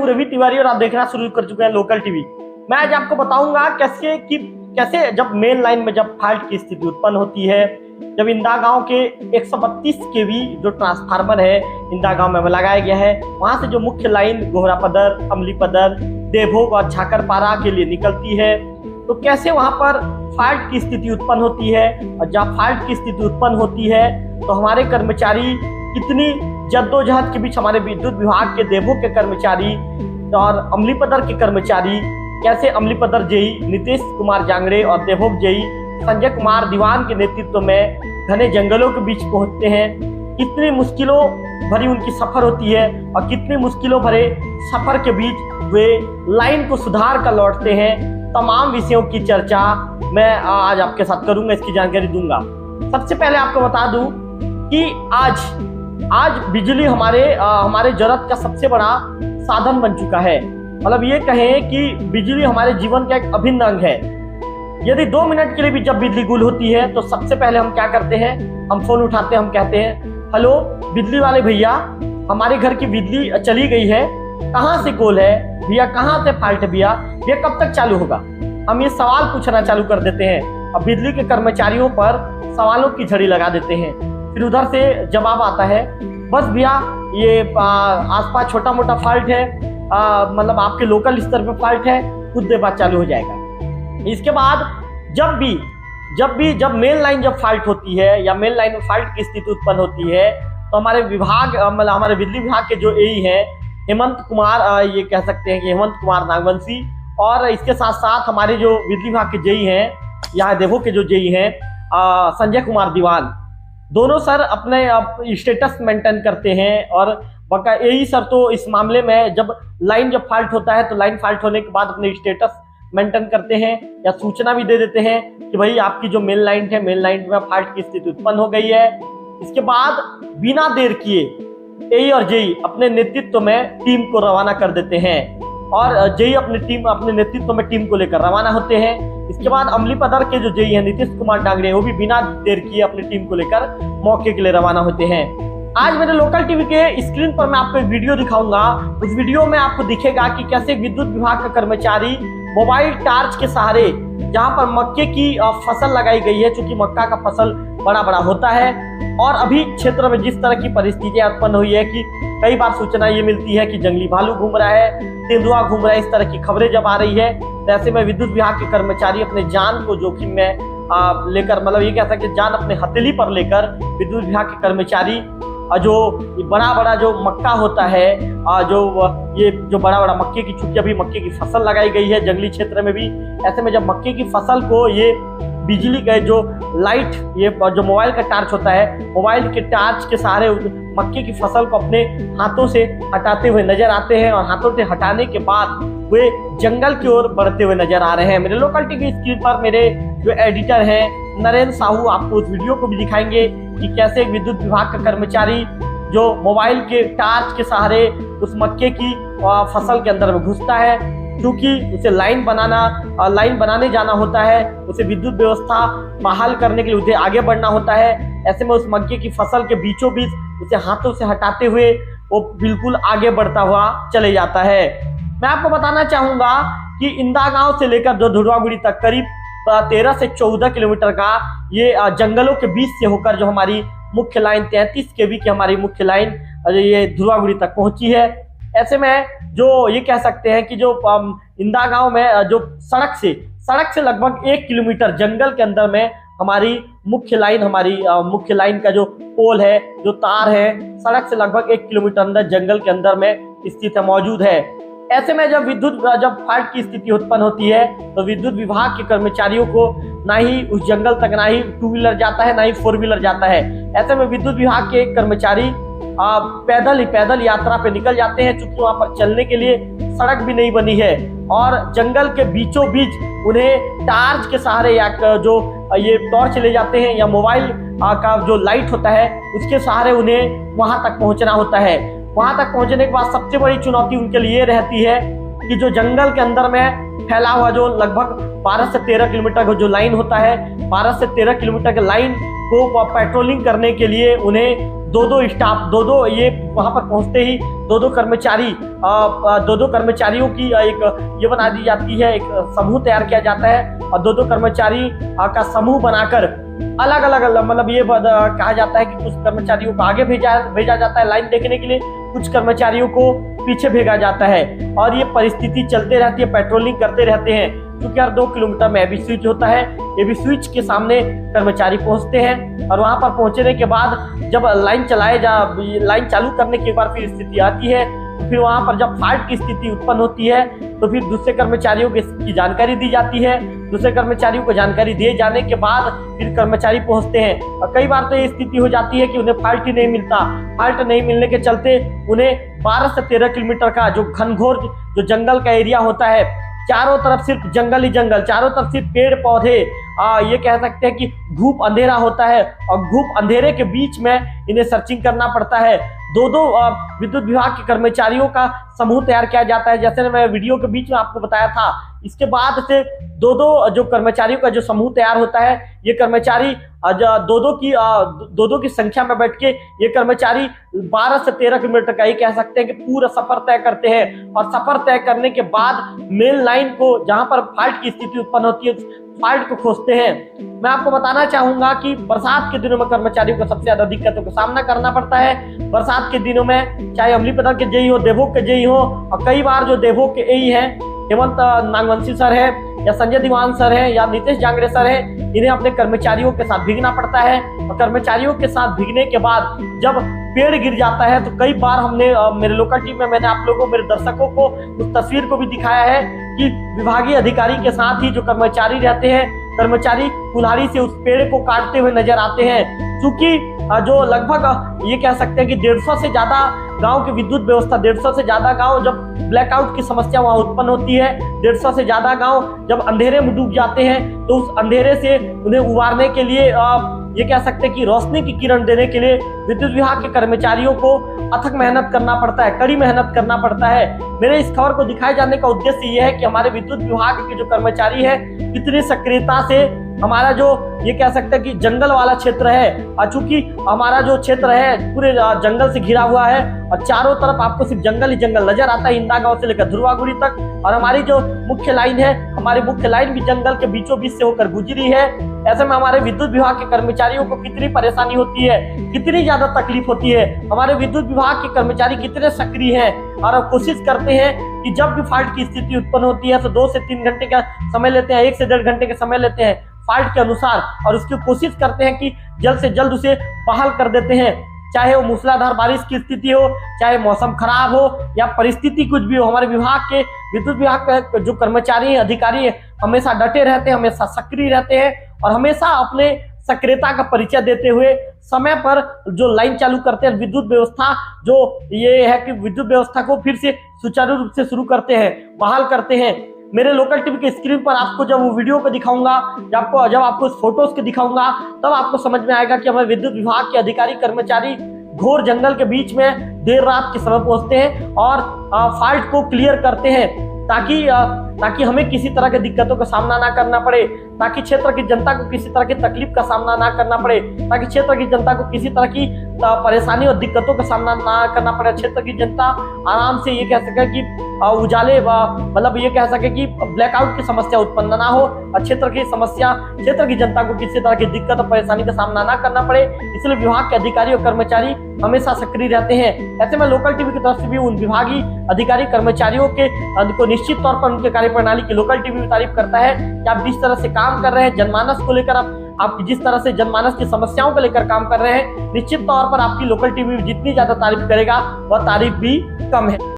रवि तिवारी और आप देखना शुरू कर चुके हैं लोकल टीवी। मैं आज आपको बताऊंगा कैसे जब मेन लाइन में जब फॉल्ट की स्थिति उत्पन्न होती है, जब इंदा गांव के 132 केवी जो ट्रांसफार्मर है इंदा गांव में लगाया गया है, वहां से जो मुख्य लाइन गोहरापदर, अमलीपदर, देवभोग और छाकरपारा के लिए निकलती है, तो कैसे वहां पर फॉल्ट की स्थिति उत्पन्न होती है। और जब फॉल्ट की स्थिति उत्पन्न होती है तो हमारे कर्मचारी कितनी जद्दोजहद के बीच, हमारे विद्युत विभाग के देवभोग के कर्मचारी और अमलीपदर के कर्मचारी कैसे अमलीपदर जेई नीतीश कुमार जांगड़े और देवभोग जेई संजय कुमार दीवान के नेतृत्व में घने जंगलों के बीच पहुंचते हैं। कितनी मुश्किलों भरी उनकी सफर होती है और कितनी मुश्किलों भरे सफर के बीच वे लाइन को सुधार कर लौटते हैं। तमाम विषयों की चर्चा मैं आज आपके साथ करूंगा, इसकी जानकारी दूंगा। सबसे पहले आपको बता दूं कि आज बिजली हमारे जरूरत का सबसे बड़ा साधन बन चुका है। मतलब ये कहें कि बिजली हमारे जीवन का एक अभिन्न अंग है। यदि 2 मिनट के लिए भी जब बिजली गुल होती है तो सबसे पहले हम क्या करते हैं, हम फोन उठाते हैं, हम कहते हैं हेलो बिजली वाले भैया, हमारे घर की बिजली चली गई है, कहाँ से गोल है भैया, कहाँ से फॉल्ट है भैया, ये कब तक चालू होगा। हम ये सवाल पूछना चालू कर देते हैं और बिजली के कर्मचारियों पर सवालों की झड़ी लगा देते हैं। फिर उधर से जवाब आता है बस भैया ये आसपास छोटा मोटा फॉल्ट है, मतलब आपके लोकल स्तर पे फॉल्ट है, कुछ देर बाद चालू हो जाएगा। इसके बाद जब मेन लाइन जब फॉल्ट होती है या मेन लाइन में फॉल्ट की स्थिति उत्पन्न होती है तो हमारे विभाग मतलब हमारे बिजली विभाग के जो एई हैं हेमंत कुमार, ये कह सकते हैं कि हेमंत कुमार नागवंशी, और इसके साथ साथ हमारे जो बिजली विभाग के जेई हैं यहाँ देवभोग के जो जेई हैं संजय कुमार दीवान, दोनों सर अपने स्टेटस मेंटेन करते हैं। और बका यही सर तो इस मामले में जब फॉल्ट होता है तो लाइन फॉल्ट होने के बाद अपने स्टेटस मेंटेन करते हैं या सूचना भी दे देते हैं कि भाई आपकी जो मेन लाइन है, मेन लाइन में फॉल्ट की स्थिति उत्पन्न हो गई है। इसके बाद बिना देर किए एई और जेई अपने नेतृत्व में टीम को रवाना कर देते हैं और जेई अपने नेतृत्व में टीम को लेकर रवाना होते हैं। इसके बाद अमलीपदर के जो जेई हैं नीतीश कुमार जांगड़े, वो भी बिना देर किए अपनी टीम को लेकर मौके के लिए रवाना होते हैं। आज मेरे लोकल टीवी के स्क्रीन पर मैं आपको एक वीडियो दिखाऊंगा। उस वीडियो में आपको दिखेगा कि कैसे विद्युत विभाग का कर्मचारी मोबाइल टार्च के सहारे जहां पर मक्के की फसल लगाई गई है, चूंकि मक्का का फसल बड़ा बड़ा होता है और अभी क्षेत्र में जिस तरह की परिस्थितियां उत्पन्न हुई है कि कई बार सूचना ये मिलती है कि जंगली भालू घूम रहा है, तेंदुआ घूम रहा है, इस तरह की खबरें जब आ रही है तो ऐसे में विद्युत विभाग के कर्मचारी अपने जान को जोखिम में लेकर, मतलब ये कह सकते हैं जान अपने हथेली पर लेकर विद्युत विभाग के कर्मचारी जो बड़ा जो मक्का होता है, जो बड़ा मक्के की, चूंकि अभी मक्के की फसल लगाई गई है जंगली क्षेत्र में भी, ऐसे में जब मक्के की फसल को ये बिजली का जो लाइट, ये जो मोबाइल का टार्च होता है, मोबाइल के टार्च के सहारे मक्के की फसल को अपने हाथों से हटाते हुए नजर आते हैं और हाथों से हटाने के बाद वे जंगल की ओर बढ़ते हुए नजर आ रहे हैं। मेरे लोकल टीवी स्क्रीन पर मेरे जो एडिटर हैं नरेंद्र साहू आपको उस वीडियो को भी दिखाएंगे कि कैसे विद्युत विभाग का कर्मचारी जो मोबाइल के टार्च के सहारे उस मक्के की फसल के अंदर में घुसता है, क्योंकि उसे लाइन बनाने जाना होता है, उसे विद्युत व्यवस्था बहाल करने के लिए उसे आगे बढ़ना होता है। ऐसे में उस मक्के की फसल के बीचों बीच उसे हाथों से हटाते हुए वो बिल्कुल आगे बढ़ता हुआ चले जाता है। मैं आपको बताना चाहूंगा कि इंदा गांव से लेकर जो धुरवागुड़ी तक करीब 13 से 14 किलोमीटर का ये जंगलों के बीच से होकर जो हमारी मुख्य लाइन 33 केवी की हमारी मुख्य लाइन ये धुरवागुड़ी तक पहुंची है। ऐसे में जो ये कह सकते हैं कि जो इंदा गांव में जो सड़क से लगभग 1 किलोमीटर जंगल के अंदर में हमारी मुख्य लाइन का जो पोल है, जो तार है, सड़क से लगभग 1 किलोमीटर अंदर जंगल के अंदर में स्थित है, मौजूद है। ऐसे में जब फॉल्ट की स्थिति उत्पन्न होती है तो विद्युत विभाग के कर्मचारियों को ना ही उस जंगल तक ना ही 2 व्हीलर जाता है, ना ही 4 व्हीलर जाता है। ऐसे में विद्युत विभाग के कर्मचारी पैदल यात्रा पे निकल जाते हैं, चूंकि वहां पर चलने के लिए सड़क भी नहीं बनी है और जंगल के बीचों बीच उन्हें टार्च के सहारे या जो ये टॉर्च ले जाते हैं या मोबाइल का जो लाइट होता है उसके सहारे उन्हें वहां तक पहुंचना होता है। वहां तक पहुंचने के बाद सबसे बड़ी चुनौती उनके लिए रहती है कि जो जंगल के अंदर में फैला हुआ जो लगभग 12 से 13 किलोमीटर का जो लाइन होता है, 12 से 13 किलोमीटर के लाइन को पेट्रोलिंग करने के लिए उन्हें दो स्टाफ, दो ये वहां पर पहुंचते ही दो कर्मचारियों की एक ये बना दी जाती है, एक समूह तैयार किया जाता है और दो कर्मचारी का समूह बनाकर अलग अलग मतलब ये कहा जाता है कि कुछ कर्मचारियों को आगे भेजा जाता है लाइन देखने के लिए, कुछ कर्मचारियों को पीछे भेजा जाता है और ये परिस्थिति चलते रहती है, पेट्रोलिंग करते रहते हैं क्योंकि हर 2 किलोमीटर में एबी स्विच होता है। एबी स्विच के सामने कर्मचारी पहुंचते हैं और वहां पर पहुंचने के बाद जब लाइन चालू करने के बाद फिर स्थिति आती है, फिर वहां पर जब फाल्ट की स्थिति उत्पन्न होती है तो फिर दूसरे कर्मचारियों की जानकारी दी जाती है। दूसरे कर्मचारियों को जानकारी दिए जाने के बाद फिर कर्मचारी पहुंचते हैं और कई बार तो ये स्थिति हो जाती है कि उन्हें फाल्ट ही नहीं मिलता। फाल्ट नहीं मिलने के चलते उन्हें 12 से 13 किलोमीटर का जो घनघोर जो जंगल का एरिया होता है, चारों तरफ सिर्फ जंगल ही जंगल, चारों तरफ सिर्फ पेड़ पौधे, ये कह सकते हैं कि धूप अंधेरा होता है और धूप अंधेरे के बीच में इन्हें सर्चिंग करना पड़ता है। दो विद्युत विभाग के कर्मचारियों का समूह तैयार किया जाता है, जैसे मैं वीडियो के बीच में आपको बताया था। इसके बाद से दो जो कर्मचारियों का जो समूह तैयार होता है, ये कर्मचारी दो की संख्या में बैठ के ये कर्मचारी 12 से 13 किलोमीटर का, ये कह सकते हैं कि पूरा सफर तय करते हैं और सफर तय करने के बाद मेन लाइन को जहां पर फाल्ट की स्थिति उत्पन्न होती है फाल्ट को खोजते हैं। मैं आपको बताना चाहूंगा कि बरसात के दिनों में कर्मचारियों को सबसे ज्यादा दिक्कतों का सामना करना पड़ता है। बरसात के दिनों में चाहे अमली पदर के जेई हो, देवभोग के जेई हो, और कई बार जो देवभोग के एई हैं, हेमंत नागवंशी सर है या संजय दीवान सर है या नीतीश जांगड़े सर है, इन्हें अपने कर्मचारियों के साथ भीगना पड़ता है और कर्मचारियों के साथ भीगने के बाद जब पेड़ गिर जाता है तो कई बार हमने मेरे लोकल टीम में मैंने आप लोगों मेरे दर्शकों को उस तस्वीर को भी दिखाया है कि विभागीय अधिकारी के साथ ही जो कर्मचारी रहते हैं, कर्मचारी कुल्हाड़ी से उस पेड़ को काटते हुए नजर आते हैं। चूंकि जो लगभग ये कह सकते हैं कि 150 से ज्यादा गांव की विद्युत व्यवस्था, 150 से ज्यादा गांव जब ब्लैकआउट की समस्या वहां उत्पन्न होती है, 150 से ज्यादा गांव जब अंधेरे में डूब जाते हैं तो उस अंधेरे से उन्हें उबारने के लिए ये कह सकते हैं कि रोशनी की किरण देने के लिए विद्युत विभाग के कर्मचारियों को अथक मेहनत करना पड़ता है, कड़ी मेहनत करना पड़ता है। मेरे इस खबर को दिखाए जाने का उद्देश्य ये है कि हमारे विद्युत विभाग के जो कर्मचारी है कितनी सक्रियता से हमारा जो ये कह सकते हैं कि जंगल वाला क्षेत्र है, और चूंकि हमारा जो क्षेत्र है पूरे जंगल से घिरा हुआ है और चारों तरफ आपको सिर्फ जंगल ही जंगल नजर आता है, इंदा गांव से लेकर ध्रुवागुड़ी तक। और हमारी जो मुख्य लाइन है, हमारी मुख्य लाइन भी जंगल के बीचों बीच से होकर गुजरी है। ऐसे में हमारे विद्युत विभाग के कर्मचारियों को कितनी परेशानी होती है, कितनी ज्यादा तकलीफ होती है। हमारे विद्युत विभाग के कर्मचारी कितने सक्रिय हैं और कोशिश करते हैं कि जब भी फाल्ट की स्थिति उत्पन्न होती है तो 2 से 3 घंटे का समय लेते हैं, 1 से 1.5 घंटे का समय लेते हैं फाल्ट के अनुसार, और उसकी कोशिश करते हैं कि जल्द से जल्द उसे बहाल कर देते हैं। चाहे वो मूसलाधार बारिश की स्थिति हो, चाहे मौसम खराब हो या परिस्थिति कुछ भी हो, हमारे विभाग के विद्युत विभाग के जो कर्मचारी हैं, अधिकारी हैं, हमेशा डटे रहते हैं, हमेशा सक्रिय रहते हैं और हमेशा अपने सक्रियता का परिचय देते हुए समय पर जो लाइन चालू करते हैं, विद्युत व्यवस्था जो ये है कि विद्युत व्यवस्था को फिर से सुचारू रूप से शुरू करते हैं, बहाल करते हैं। मेरे लोकल टीवी के स्क्रीन पर आपको जब वो वीडियो को दिखाऊंगा, जब आपको इस फोटोज के दिखाऊंगा, तब आपको समझ में आएगा कि हमारे विद्युत विभाग के अधिकारी कर्मचारी घोर जंगल के बीच में देर रात के समय पहुंचते हैं और फाल्ट को क्लियर करते हैं ताकि हमें किसी तरह की दिक्कतों का सामना ना करना पड़े, ताकि क्षेत्र की जनता को किसी तरह की तकलीफ का सामना ना करना पड़े, ताकि क्षेत्र की जनता को किसी तरह की परेशानी और दिक्कतों का सामना ना करना पड़े। क्षेत्र की जनता आराम से ये कह सके कि उजाले मतलब ये कह सके कि ब्लैकआउट की समस्या उत्पन्न ना हो और क्षेत्र की जनता को किसी तरह की दिक्कत और परेशानी का सामना ना करना पड़े। इसलिए विभाग के अधिकारी और कर्मचारी हमेशा सक्रिय रहते हैं। ऐसे में लोकल टीवी की तरफ से भी उन विभागीय अधिकारी कर्मचारियों के को निश्चित तौर पर उनके कार्यप्रणाली की लोकल टीवी भी तारीफ करता है कि आप जिस तरह से काम कर रहे हैं, जनमानस को लेकर आप जिस तरह से जनमानस की समस्याओं को लेकर काम कर रहे हैं, निश्चित तौर पर आपकी लोकल टीवी जितनी ज्यादा तारीफ करेगा वह तारीफ भी कम है।